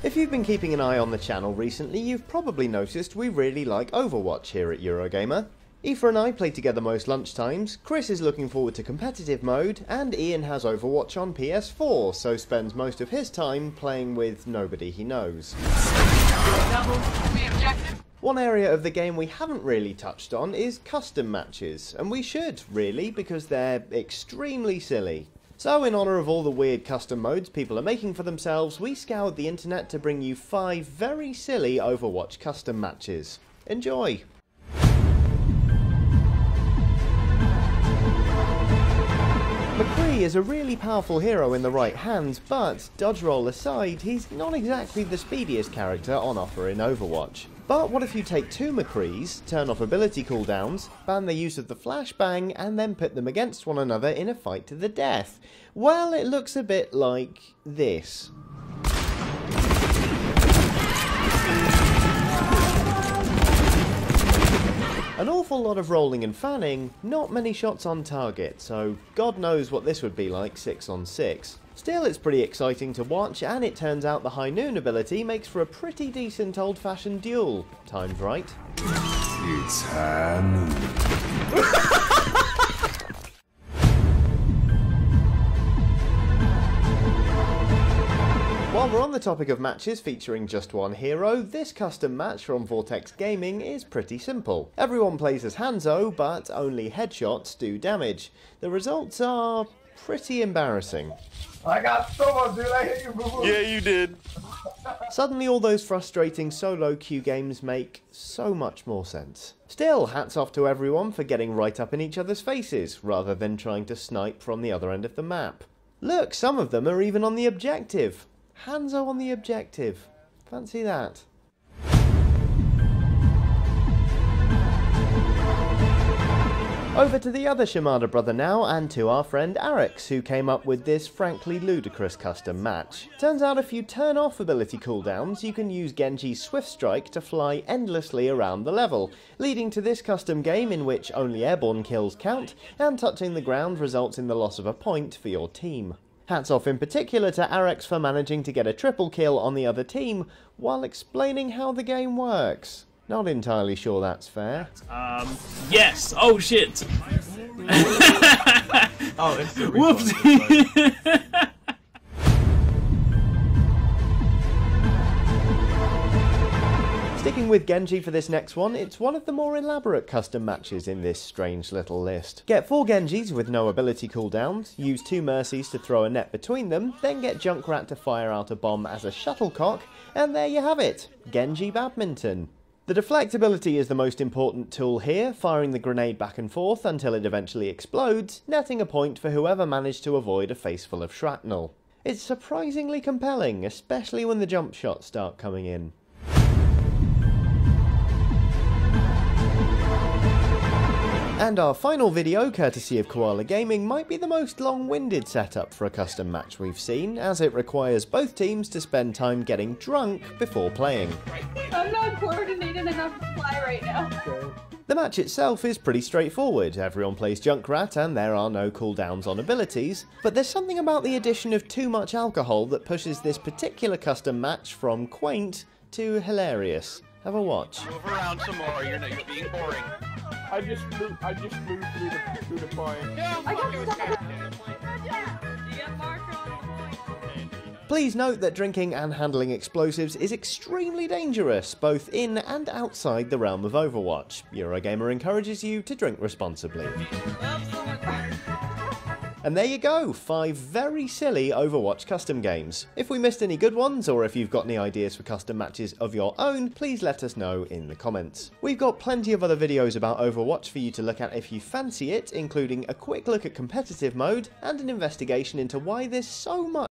If you've been keeping an eye on the channel recently, you've probably noticed we really like Overwatch here at Eurogamer. Aoife and I play together most lunchtimes, Chris is looking forward to competitive mode, and Ian has Overwatch on PS4, so spends most of his time playing with nobody he knows. One area of the game we haven't really touched on is custom matches, and we should, really, because they're extremely silly. So in honour of all the weird custom modes people are making for themselves, we scoured the internet to bring you 5 very silly Overwatch custom matches. Enjoy! McCree is a really powerful hero in the right hands, but, dodge roll aside, he's not exactly the speediest character on offer in Overwatch. But what if you take 2 McCrees, turn off ability cooldowns, ban the use of the flashbang, and then pit them against one another in a fight to the death? Well, it looks a bit like this. An awful lot of rolling and fanning, not many shots on target, so God knows what this would be like 6 on 6. Still, it's pretty exciting to watch, and it turns out the High Noon ability makes for a pretty decent old-fashioned duel. Timed right. It's High Noon. While we're on the topic of matches featuring just one hero, this custom match from Vortex Gaming is pretty simple. Everyone plays as Hanzo, but only headshots do damage. The results are pretty embarrassing. I got someone, dude. I hit you, boo-boo. Yeah, you did. Suddenly all those frustrating solo queue games make so much more sense. Still, hats off to everyone for getting right up in each other's faces, rather than trying to snipe from the other end of the map. Look, some of them are even on the objective. Hanzo on the objective. Fancy that. Over to the other Shimada brother now, and to our friend Arix, who came up with this frankly ludicrous custom match. Turns out if you turn off ability cooldowns, you can use Genji's Swift Strike to fly endlessly around the level, leading to this custom game in which only airborne kills count, and touching the ground results in the loss of a point for your team. Hats off in particular to Arix for managing to get a triple kill on the other team, while explaining how the game works. Not entirely sure that's fair. Yes! Oh shit! Oh, it's the Whoopsie! Sticking with Genji for this next one, it's one of the more elaborate custom matches in this strange little list. Get 4 Genjis with no ability cooldowns, use 2 Mercies to throw a net between them, then get Junkrat to fire out a bomb as a shuttlecock, and there you have it, Genji Badminton. The deflect ability is the most important tool here, firing the grenade back and forth until it eventually explodes, netting a point for whoever managed to avoid a face full of shrapnel. It's surprisingly compelling, especially when the jump shots start coming in. And our final video, courtesy of Koala Gaming, might be the most long-winded setup for a custom match we've seen, as it requires both teams to spend time getting drunk before playing. I'm not coordinated enough to fly right now. The match itself is pretty straightforward. Everyone plays Junkrat and there are no cooldowns on abilities, but there's something about the addition of too much alcohol that pushes this particular custom match from quaint to hilarious. Have a watch. Move around some more. You're being boring. I just flew through the point. I got Please note that drinking and handling explosives is extremely dangerous, both in and outside the realm of Overwatch. Eurogamer encourages you to drink responsibly. And there you go, 5 very silly Overwatch custom games. If we missed any good ones, or if you've got any ideas for custom matches of your own, please let us know in the comments. We've got plenty of other videos about Overwatch for you to look at if you fancy it, including a quick look at competitive mode, and an investigation into why there's so much